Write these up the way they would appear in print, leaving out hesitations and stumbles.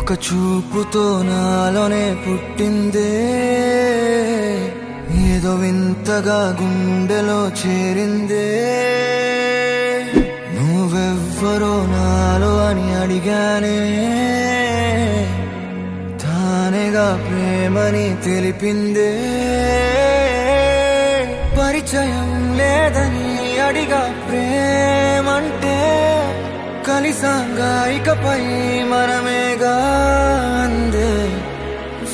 ఒక చూపుతో నాలోనే పుట్టిందే, ఏదో వింతగా గుండెలో చేరిందే. నువ్వెవ్వరో నాలో అని అడిగానే, తానేగా ప్రేమని తెలిపిందే. పరిచయం లేదని అడిగా ప్రేమంటే, కలిసాంగా ఇకపై మనమేగా అందే.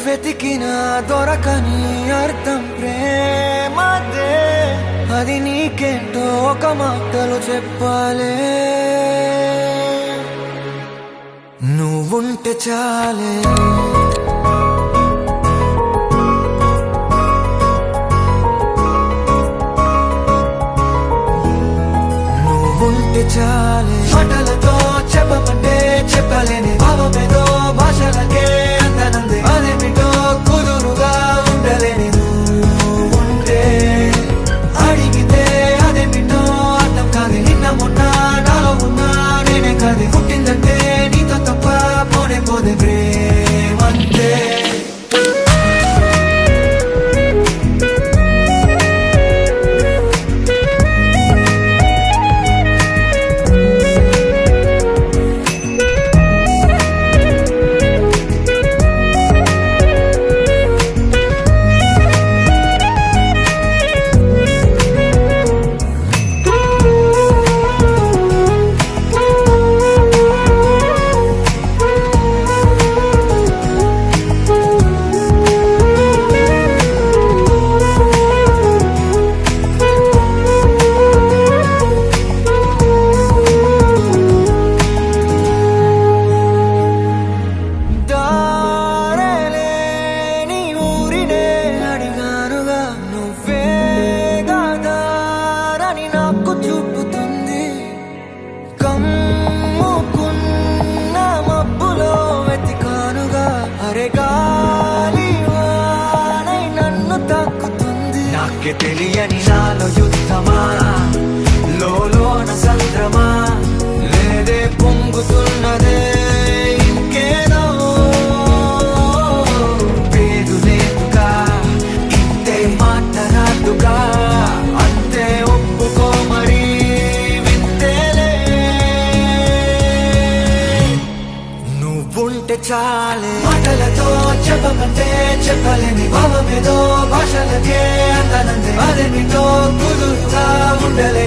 వెతికిన దొరకని అర్థం ప్రేమదే, అది నీకేంటో ఒక మాటలు చెప్పాలే. నువ్వుంటే చాలే, నువ్వుంటే చాలే. మాటలతో చెప్పమంటే చెప్పలేని భావమేదో భాషలకే అందనందే. అదేమిటో కుదురుగా ఉండలేని నువ్వుంటే, అడిగితే అదేమిటో అర్థం కాదు. నిన్న మొన్న నాలో ఉన్నా నేనే కాదు. పుట్టిందంటే నీతో తప్ప పోనే పోదే ప్రేమంతే. నాకే తెలియని నాలో యుద్ధమా, లోన సంద్రమా, లేదే పొంగుతున్నదే ఇంకేదో. పేరు లేదుగా ఇంతే మాట్లాడుగా, అంతే ఒప్పుకో మరి వింతేలే. నువ్వుంటే చాలే, మాటలతో చెప్పమంటే చెప్పలేని భావమేదో భాషలకే అందనందే. అదేమిటో కుదురుగా ఉండలే